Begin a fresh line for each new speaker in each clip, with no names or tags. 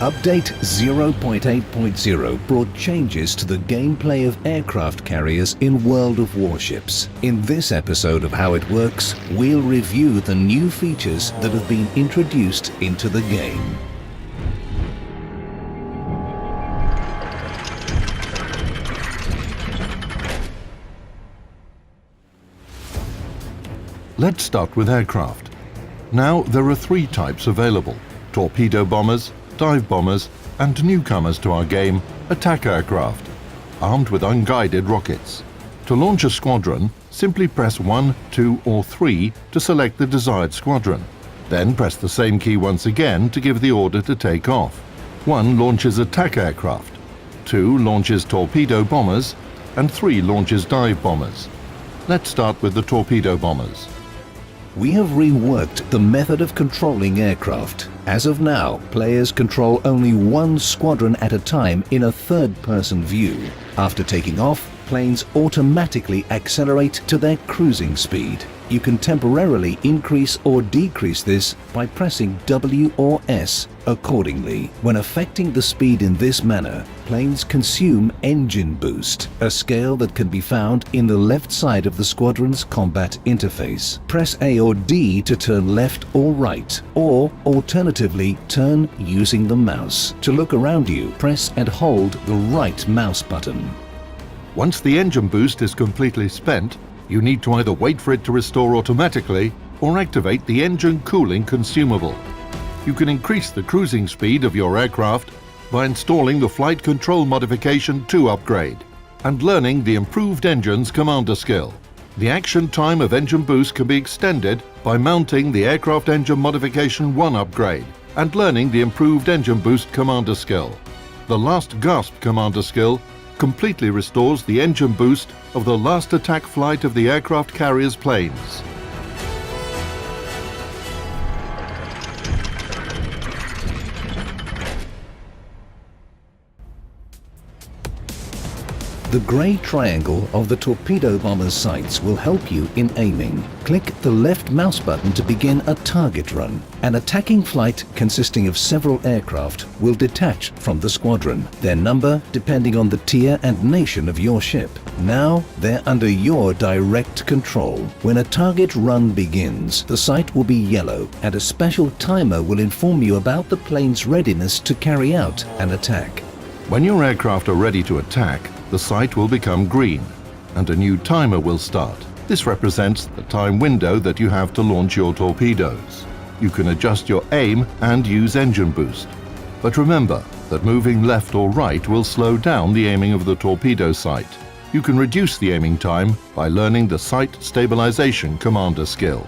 Update 0.8.0 brought changes to the gameplay of aircraft carriers in World of Warships. In this episode of How It Works, we'll review the new features that have been introduced into the game.
Let's start with aircraft. Now there are three types available: torpedo bombers, dive bombers, and newcomers to our game, attack aircraft, armed with unguided rockets. To launch a squadron, simply press 1, 2 or 3 to select the desired squadron. Then press the same key once again to give the order to take off. 1 launches attack aircraft, 2 launches torpedo bombers, and 3 launches dive bombers. Let's start with the torpedo bombers.
We have reworked the method of controlling aircraft. As of now, players control only one squadron at a time in a third-person view. After taking off, planes automatically accelerate to their cruising speed. You can temporarily increase or decrease this by pressing W or S accordingly. When affecting the speed in this manner, planes consume engine boost, a scale that can be found in the left side of the squadron's combat interface. Press A or D to turn left or right, or alternatively turn using the mouse. To look around you, press and hold the right mouse button.
Once the engine boost is completely spent, you need to either wait for it to restore automatically or activate the engine cooling consumable. You can increase the cruising speed of your aircraft by installing the Flight Control Modification 2 upgrade and learning the Improved Engines commander skill. The action time of engine boost can be extended by mounting the Aircraft Engine Modification 1 upgrade and learning the Improved Engine Boost commander skill. The Last Gasp commander skill completely restores the engine boost of the last attack flight of the aircraft carrier's planes.
The grey triangle of the torpedo bomber's sights will help you in aiming. Click the left mouse button to begin a target run. An attacking flight consisting of several aircraft will detach from the squadron, their number depending on the tier and nation of your ship. Now they're under your direct control. When a target run begins, the sight will be yellow and a special timer will inform you about the plane's readiness to carry out an attack.
When your aircraft are ready to attack, the sight will become green and a new timer will start. This represents the time window that you have to launch your torpedoes. You can adjust your aim and use engine boost. But remember that moving left or right will slow down the aiming of the torpedo sight. You can reduce the aiming time by learning the Sight Stabilization commander skill.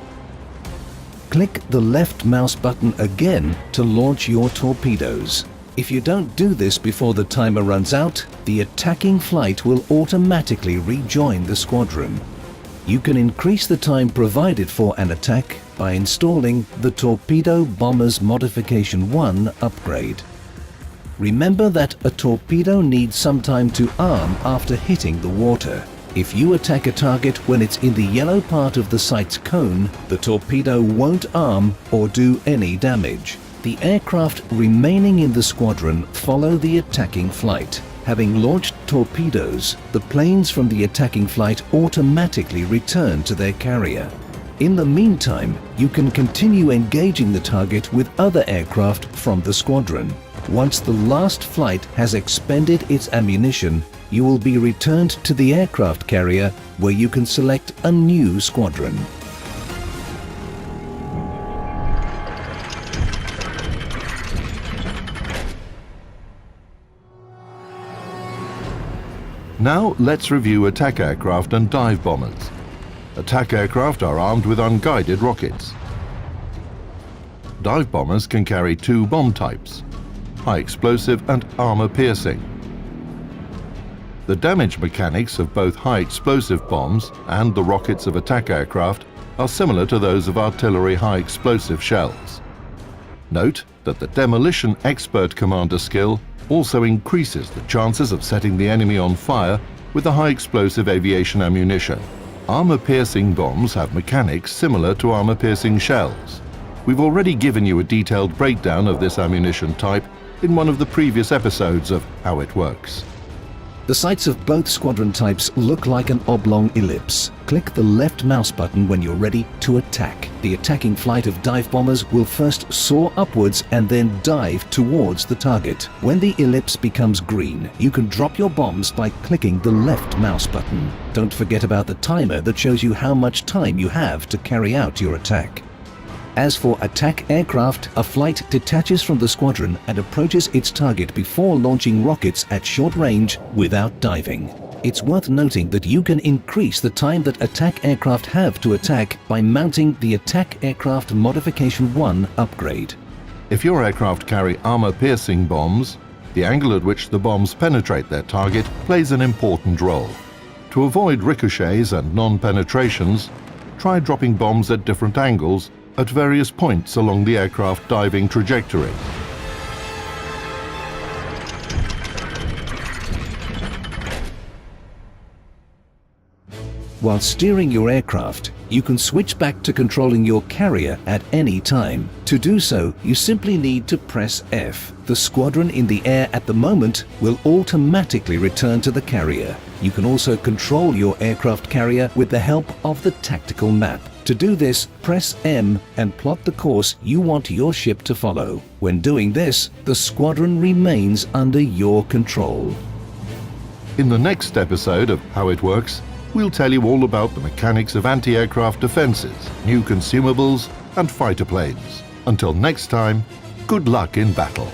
Click the left mouse button again to launch your torpedoes. If you don't do this before the timer runs out, the attacking flight will automatically rejoin the squadron. You can increase the time provided for an attack by installing the Torpedo Bombers Modification 1 upgrade. Remember that a torpedo needs some time to arm after hitting the water. If you attack a target when it's in the yellow part of the sight's cone, the torpedo won't arm or do any damage. The aircraft remaining in the squadron follow the attacking flight. Having launched torpedoes, the planes from the attacking flight automatically return to their carrier. In the meantime, you can continue engaging the target with other aircraft from the squadron. Once the last flight has expended its ammunition, you will be returned to the aircraft carrier where you can select a new squadron.
Now let's review attack aircraft and dive bombers. Attack aircraft are armed with unguided rockets. Dive bombers can carry two bomb types: high explosive and armor piercing. The damage mechanics of both high explosive bombs and the rockets of attack aircraft are similar to those of artillery high explosive shells. Note that the Demolition Expert commander skill also increases the chances of setting the enemy on fire with the high explosive aviation ammunition. Armor-piercing bombs have mechanics similar to armor-piercing shells. We've already given you a detailed breakdown of this ammunition type in one of the previous episodes of How It Works.
The sights of both squadron types look like an oblong ellipse. Click the left mouse button when you're ready to attack. The attacking flight of dive bombers will first soar upwards and then dive towards the target. When the ellipse becomes green, you can drop your bombs by clicking the left mouse button. Don't forget about the timer that shows you how much time you have to carry out your attack. As for attack aircraft, a flight detaches from the squadron and approaches its target before launching rockets at short range without diving. It's worth noting that you can increase the time that attack aircraft have to attack by mounting the Attack Aircraft Modification 1 upgrade.
If your aircraft carry armor-piercing bombs, the angle at which the bombs penetrate their target plays an important role. To avoid ricochets and non-penetrations, try dropping bombs at different angles at various points along the aircraft diving trajectory.
While steering your aircraft, you can switch back to controlling your carrier at any time. To do so, you simply need to press F. The squadron in the air at the moment will automatically return to the carrier. You can also control your aircraft carrier with the help of the tactical map. To do this, press M and plot the course you want your ship to follow. When doing this, the squadron remains under your control.
In the next episode of How It Works, we'll tell you all about the mechanics of anti-aircraft defenses, new consumables, and fighter planes. Until next time, good luck in battle.